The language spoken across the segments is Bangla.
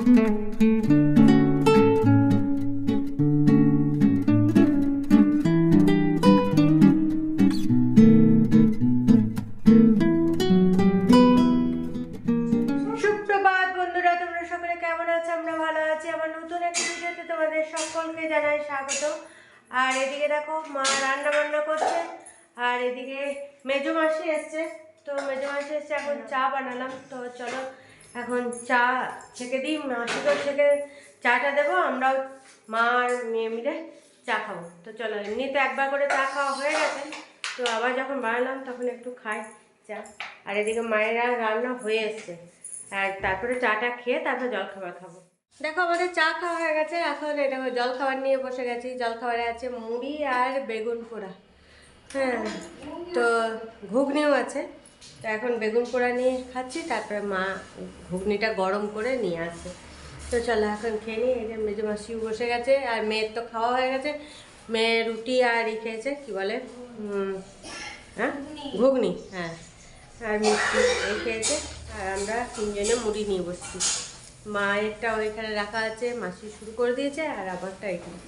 সুপ্রভাত বন্ধুরা, তোমরা সকলে কেমন আছো? আমরা ভালো আছি। আমার নতুন একটা ভিডিওতে তোমাদের সকলকে জানাই স্বাগত। আর এদিকে দেখো মা রান্না বান্না করছে, আর এদিকে মেজো মাসি এসছে। তো মেজো মাসি এসছে, এখন চা বানালাম। তো চলো এখন চা ছেঁকে দিই, মাসিকেও ছেঁকে চাটা দেবো, আমরাও মা আর মেয়ে মিলে চা খাবো। তো চলো, এমনিতে একবার করে চা খাওয়া হয়ে গেছে, তো আবার যখন বানালাম তখন একটু খাই চা। আর এদিকে মায়েরা রান্না হয়ে এসছে, আর তারপরে চাটা খেয়ে তারপর জলখাবার খাবো। দেখো আমাদের চা খাওয়া হয়ে গেছে, এখন এটা জলখাবার নিয়ে বসে গেছি। জলখাবারে আছে মুড়ি আর বেগুন পোড়া। হ্যাঁ, তো ঘুগনিও আছে। তো এখন বেগুন পোড়া নিয়ে খাচ্ছি, তারপরে মা ঘুগনিটা গরম করে নিয়ে আসে। তো চলো এখন খেয়ে নিই। এই যে মেজো মাসিও বসে গেছে, আর মেয়ের তো খাওয়া হয়ে গেছে। মেয়ে রুটি আর খেয়েছে, কি বলে, হ্যাঁ ঘুগনি, হ্যাঁ, আর মিষ্টি এই খেয়েছে। আর আমরা তিনজনে মুড়ি নিয়ে বসছি। মায়েরটা ওইখানে রাখা আছে, মাসি শুরু করে দিয়েছে, আর আমারটা এখানে।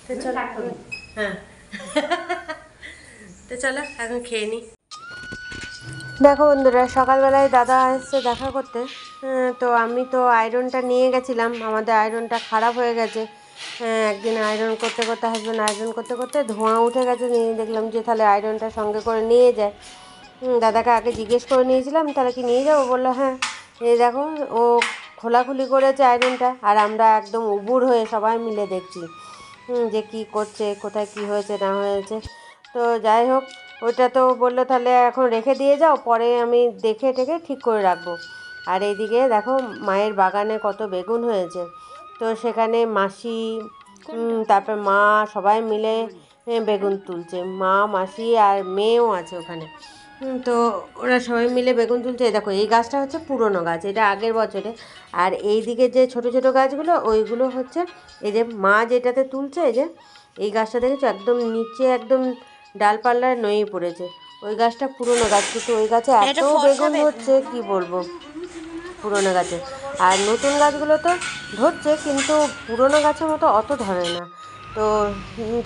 তো চলো, হ্যাঁ তো চলো এখন খেয়ে নিই। দেখো বন্ধুরা, সকালবেলায় দাদা এসছে দেখা করতে। তো আমি তো আয়রনটা নিয়ে গেছিলাম, আমাদের আয়রনটা খারাপ হয়ে গেছে। একদিন আয়রন করতে করতে, হাজব্যান্ড আয়রন করতে করতে ধোঁয়া উঠে গেছে, নিয়ে দেখলাম যে তাহলে আয়রনটা সঙ্গে করে নিয়ে যায়। দাদাকে আগে জিজ্ঞেস করে নিয়েছিলাম তাহলে কি নিয়ে যাবো, বললো হ্যাঁ। এই দেখো ও খোলাখুলি করেছে আয়রনটা, আর আমরা একদম উবুর হয়ে সবাই মিলে দেখছি যে কি করছে, কোথায় কি হয়েছে না হয়েছে। তো যাই হোক, ওইটা তো বললো তাহলে এখন রেখে দিয়ে যাও, পরে আমি দেখে টেকে ঠিক করে রাখবো। আর এইদিকে দেখো মায়ের বাগানে কত বেগুন হয়েছে। তো সেখানে মাসি, তারপর মা সবাই মিলে বেগুন তুলছে। মা, মাসি আর মেয়েও আছে ওখানে। তো ওরা সবাই মিলে বেগুন তুলছে। দেখো এই গাছটা হচ্ছে পুরনো গাছ, এটা আগের বছরে। আর এই দিকে যে ছোট ছোট গাছগুলো, ওইগুলো হচ্ছে এই যে মা যেটাতে তুলছে, এই যে এই গাছটা দেখেছো একদম নিচে, একদম ডালপাল্লায় নয়ে পড়েছে। ওই গাছটা পুরনো গাছ, কিন্তু ওই গাছে এত বেগুন হচ্ছে কি বলবো, পুরনো গাছে। আর নতুন গাছগুলো তো ধরছে, কিন্তু পুরনো গাছের মতো অত ধরে না। তো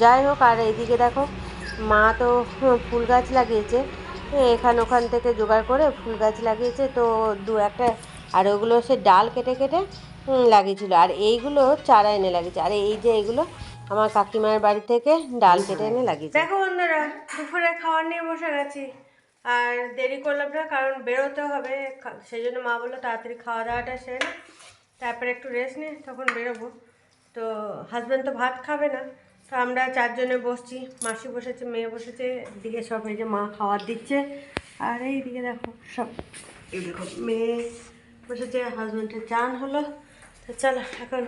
যাই হোক, আর এইদিকে দেখো মা তো ফুল গাছ লাগিয়েছে, এখান ওখান থেকে জোগাড় করে ফুল গাছ লাগিয়েছে। তো দু একটা, আর ওগুলো সে ডাল কেটে কেটে লাগিয়েছিল, আর এইগুলো চারা এনে লাগিয়েছে। আর এই যে এইগুলো আমার কাকিমার বাড়ি থেকে ডাল কেটে এনে লাগিয়েছে। দেখো বন্ধুরা, দুপুরে খাওয়ার নিয়ে বসে গেছি, আর দেরি করলাম না কারণ বেরোতে হবে। সেই জন্য মা বললো তাড়াতাড়ি খাওয়া দাওয়াটা সেরে না, তারপরে একটু রেস্ট নিয়ে তখন বেরোবো। তো হাজব্যান্ড তো ভাত খাবে না, তো আমরা চারজনে বসছি। মাসি বসেছে, মেয়ে বসেছে, এদিকে সব এই যে মা খাবার দিচ্ছে। আর এইদিকে দেখো সব, এই দেখো মেয়ে বসেছে, হাজব্যান্ডের চান হলো। তো চলো এখন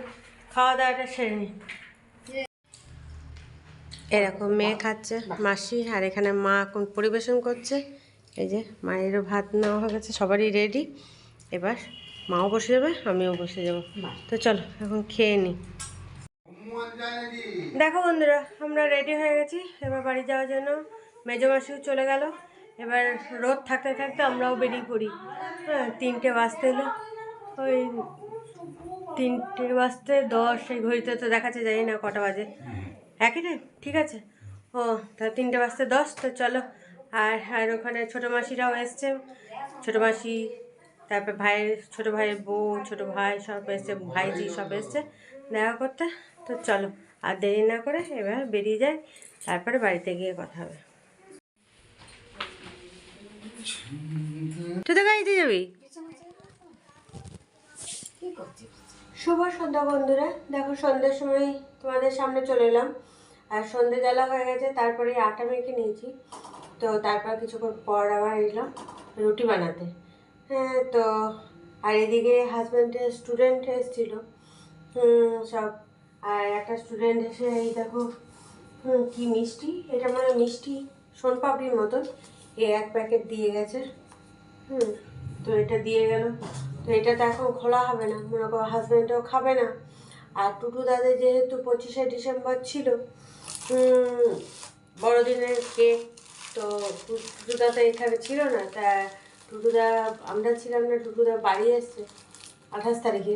খাওয়া দাওয়াটা সেরে নিই। এরকম মেয়ে খাচ্ছে, মাসি, আর এখানে মা এখন পরিবেশন করছে। এই যে মায়েরও ভাত নেওয়া হয়ে গেছে, সবারই রেডি। এবার মাও বসে যাবে, আমিও বসে যাব। তো চলো এখন খেয়ে নিই। দেখো বন্ধুরা, আমরা রেডি হয়ে গেছি এবার বাড়ি যাওয়ার জন্য। মেজো মাসিও চলে গেল, এবার রোদ থাকতে থাকতে আমরাও বেরিয়ে পড়ি। হ্যাঁ, 3টে বাজতে এলো, ওই 3:10 এই ঘড়িতে তো দেখাচ্ছে, জানি না কটা বাজে। একই রে, ঠিক আছে। ও তা 3:10। তো চলো, আর ওখানে ছোটো মাসিরাও এসছে, ছোটো মাসি, তারপর ভাইয়ের ছোটো ভাইয়ের বউ, ছোটো ভাই সব এসছে, ভাইজি সব এসছে দেখা করতে। তো চলো আর দেরি না করে এবার বেরিয়ে যাই, তারপরে বাড়িতে গিয়ে কথা হবে। তুই তো গাড়িতে যাবি? শুভ সন্ধ্যা বন্ধুরা, দেখো সন্ধ্যের সময় তোমাদের সামনে চলে এলাম। আর সন্ধ্যে জ্বালা হয়ে গেছে, তারপরে আটা মেখে নিয়েছি। তো তারপর কিছুক্ষণ পর আবার এলাম রুটি বানাতে। হ্যাঁ, তো আর এদিকে হাজব্যান্ডের স্টুডেন্ট এসেছিলো সব। আর একটা স্টুডেন্ট এসে এই দেখো কি মিষ্টি, এটা মানে মিষ্টি সোনপাপড়ির মতন, এক প্যাকেট দিয়ে গেছে। তো এটা দিয়ে গেল। তো এটা তো এখন খোলা হবে না, মনে করো হাজব্যান্ডও খাবে না। আর টুটু দাদের যেহেতু 25শে ডিসেম্বর ছিল বড়দিনের কেক, তো টুটুদা তো এখানে ছিল না। তা টুটুদা, আমরা ছিলাম না, টুটুদা বাড়ি এসছে 28 তারিখে।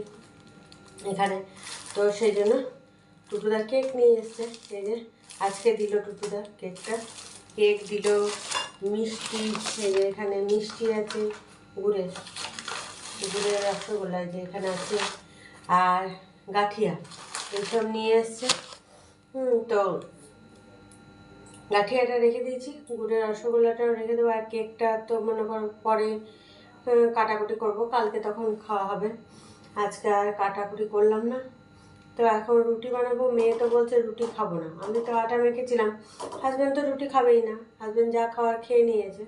এখানে। তো সেই জন্য টুটুদা কেক নিয়ে এসছে। এই যে আজকে দিল টুটুদা কেকটা, কেক দিল, মিষ্টি, এই যে এখানে মিষ্টি আছে, গুড়ের রসগোল্লা যে এখানে আছে, আর গাঠিয়া এইসব নিয়ে এসছে। তো গাঠিয়াটা রেখে দিয়েছি, গুড়ের রসগোল্লাটাও রেখে দেবো, আর কেকটা তো মনে করো পরে কাটাকুটি করব, কালকে তখন খাওয়া হবে, আজকে আর কাটাকুটি করলাম না। তো এখন রুটি বানাবো। মেয়ে তো বলছে রুটি খাবো না, আমি তো আটা মেখেছিলাম, হাজব্যান্ড তো রুটি খাবেই না, হাজব্যান্ড যা খাওয়ার খেয়ে নিয়েছে।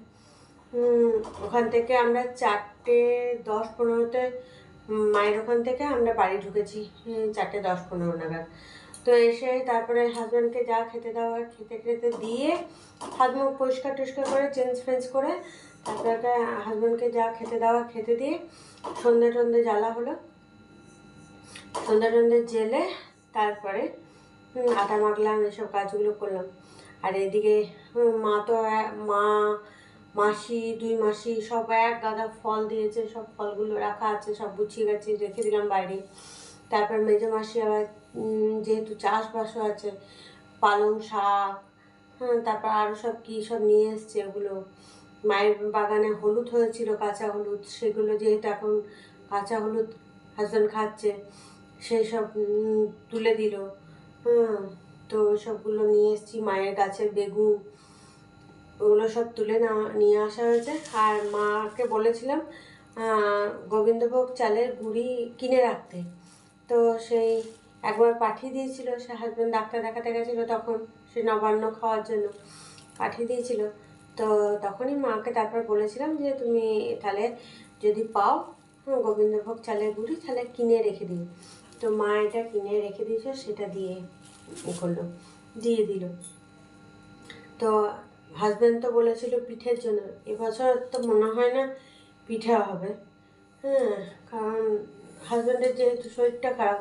ওখান থেকে আমরা 4:10-15 মায়ের ওখান থেকে আমরা বাড়ি ঢুকেছি 4:10-15 নাগাদ। তো এসে তারপরে হাজব্যান্ডকে যা খেতে দেওয়া খেতে দিয়ে হাত মুখ পরিষ্কার টরিষ্কার করে চেঞ্জ ফেঞ্জ করে তারপরে হাজব্যান্ডকে যা খেতে দেওয়া খেতে দিয়ে সন্ধে জ্বালা হলো, সন্ধে জেলে তারপরে আটা মাখলাম, এসব কাজগুলো করলাম। আর এদিকে মা তো মাসি 2 মাসি সব এক গাদা ফল দিয়েছে, সব ফলগুলো রাখা আছে, সব গুছিয়ে গেছে রেখে দিলাম বাইরে। তারপর মেজো মাসি আবার যেহেতু চাষবাসও আছে, পালং শাক, তারপর আরও সব কী সব নিয়ে এসছে, ওগুলো মায়ের বাগানে হলুদ হয়েছিল, কাঁচা হলুদ, সেগুলো যেহেতু এখন কাঁচা হলুদ হাজব্যান্ড খাচ্ছে, সেই সব তুলে দিল। তো সবগুলো নিয়ে এসেছি, মায়ের গাছের বেগুন, ওগুলো সব তুলে নিয়ে আসা হয়েছে। আর মাকে বলেছিলাম গোবিন্দভোগ চালের গুঁড়ি কিনে রাখতে, তো সেই একবার পাঠিয়ে দিয়েছিল, সে হাজব্যান্ড ডাক্তার দেখাতে গেছিলো তখন, সে নবান্ন খাওয়ার জন্য পাঠিয়ে দিয়েছিল। তো তখনই মাকে তারপর বলেছিলাম যে তুমি তাহলে যদি পাও গোবিন্দভোগ চালের গুঁড়ি তাহলে কিনে রেখে দিও। তো মা এটা কিনে রেখে দিয়েছে, সেটা দিয়ে দিয়ে দিল। তো হাজব্যান্ড তো বলেছিল পিঠের জন্য, এবছর তো মনে হয় না পিঠা হবে, কারণ হাজব্যান্ডের যেহেতু শরীরটা খারাপ,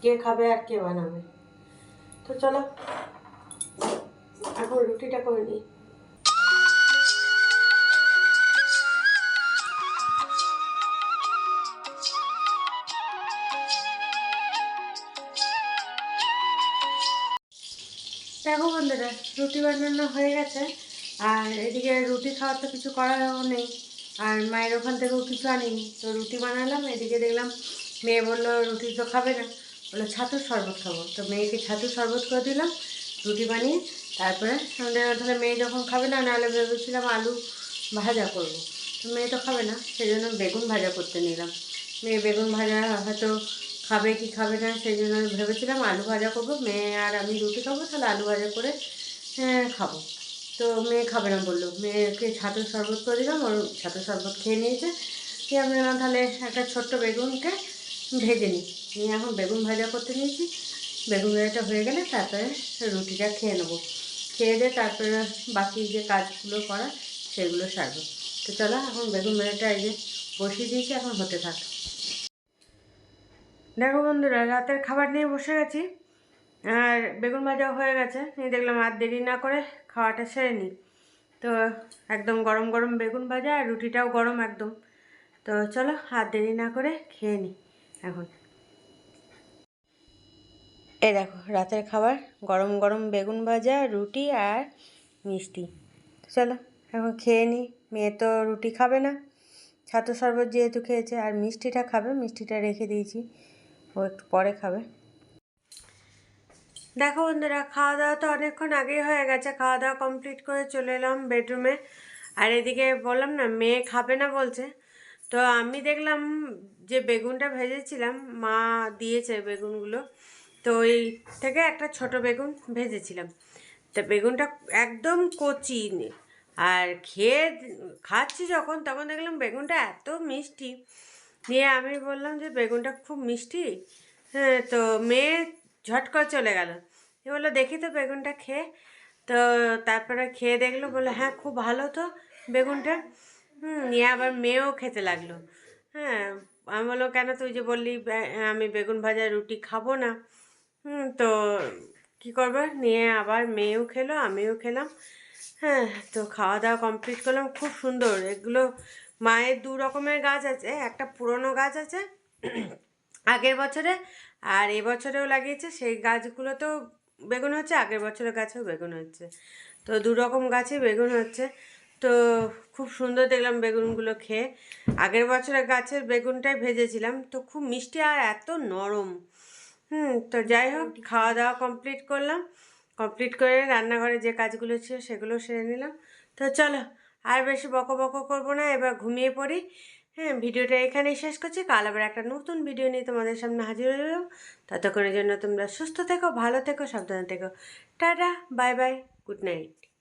কে খাবে আর কে বানাবে। তো চলো এখন রুটিটা করে নিই। দেখো বন্ধুরা, রুটি বানানো হয়ে গেছে, আর এদিকে রুটি খাওয়ার তো কিছু করারও নেই, আর মায়ের ওখান থেকেও কিছু আনিনি, তো রুটি বানালাম। এদিকে দেখলাম মেয়ে বললো রুটি তো খাবে না, বললো ছাতুর শরবত খাবো, তো মেয়েকে ছাতুর শরবত করে দিলাম রুটি বানিয়ে। তারপরে তাহলে মেয়ে যখন খাবে না, নাহলে ভেবেছিলাম আলু ভাজা করবো, তো মেয়ে তো খাবে না, সেই জন্য বেগুন ভাজা করতে নিলাম। মেয়ে বেগুন ভাজা হয়তো খাবে কি খাবে না, সেই জন্য ভেবেছিলাম আলু ভাজা করবো, মেয়ে আর আমি রুটি খাবো, তাহলে আলু ভাজা করে খাবো। তো মেয়ে খাবে না বললো, মেয়েকে ছাতুর শরবত করে দিলাম, ওর ছাতুর শরবত খেয়ে নিয়েছে। কি আমি না তাহলে একটা ছোট্ট বেগুনকে ভেজে নিই, নিয়ে এখন বেগুন ভাজা করতে নিয়েছি। বেগুন ভাজাটা হয়ে গেলে তারপরে রুটিটা খেয়ে নেবো, খেয়ে দিয়ে তারপরে বাকি যে কাজগুলো করা সেগুলো সারবো। তো চলো এখন বেগুন ভাজাটা এই যে বসিয়ে দিয়েছি, এখন হতে থাকে। দেখো বন্ধুরা, রাতের খাবার নিয়ে বসে গেছি, আর বেগুন ভাজাও হয়ে গেছে, নিয়ে দেখলাম আর দেরি না করে খাওয়াটা সেরে নিই। তো একদম গরম গরম বেগুন ভাজা, আর রুটিটাও গরম একদম। তো চলো আর দেরি না করে খেয়ে নিই এখন। এই দেখো রাতের খাবার, গরম গরম বেগুন ভাজা, রুটি আর মিষ্টি। চলো এখন খেয়ে নিই। মেয়ে তো রুটি খাবে না, ছাতু শরবত যেহেতু খেয়েছে, আর মিষ্টিটা খাবে, মিষ্টিটা রেখে দিয়েছি, ও একটু পরে খাবে। দেখো বন্ধুরা, খাওয়া দাওয়া তো অনেকক্ষণ আগেই হয়ে গেছে, খাওয়া দাওয়া কমপ্লিট করে চলে এলাম বেডরুমে। আর এদিকে বললাম না মেয়ে খাবে না বলছে, তো আমি দেখলাম যে বেগুনটা ভেজেছিলাম, মা দিয়েছে বেগুনগুলো, তো ওই থেকে একটা ছোট বেগুন ভেজেছিলাম, তা বেগুনটা একদম কচি, আর খাচ্ছি যখন তখন দেখলাম বেগুনটা এত মিষ্টি, দিয়ে আমি বললাম যে বেগুনটা খুব মিষ্টি। তো মেয়ে ঝট করে চলে গেল, এ বললো দেখি তো বেগুনটা খেয়ে। তো তারপরে খেয়ে দেখলো, বললো হ্যাঁ খুব ভালো তো বেগুনটা। নিয়ে আবার মেয়েও খেতে লাগলো। হ্যাঁ, আমি বললো কেন, তুই যে বললি আমি বেগুন ভাজা রুটি খাবো না। তো কী করবে, নিয়ে আবার মেয়েও খেলো, আমিও খেলাম। হ্যাঁ, তো খাওয়া দাওয়া কমপ্লিট করলাম। খুব সুন্দর, এগুলো মায়ের 2 রকমের গাছ আছে, একটা পুরনো গাছ আছে আগের বছরে, আর এবছরেও লাগিয়েছে। সেই গাছগুলোতেও বেগুন হচ্ছে, আগের বছরের গাছেও বেগুন হচ্ছে। তো দু রকম গাছে বেগুন হচ্ছে। তো খুব সুন্দর দেখলাম বেগুনগুলো খেয়ে। আগের বছরের গাছের বেগুনটাই ভেজেছিলাম, তো খুব মিষ্টি আর এত নরম। তো যাই হোক, খাওয়া দাওয়া কমপ্লিট করলাম। কমপ্লিট করে রান্নাঘরে যে কাজগুলো ছিল সেগুলো সেরে নিলাম। তো চলো, আর বেশি বকো বকো করবো না, এবার ঘুমিয়ে পড়ি। ভিডিওটা এখানেই শেষ করছি। কাল আবার একটা নতুন ভিডিও নিয়ে তোমাদের সামনে হাজির হয়ে যাবো। ততক্ষণের জন্য তোমরা সুস্থ থেকো, ভালো থেকো, সাবধানে থেকো। Tata, bye bye, good night.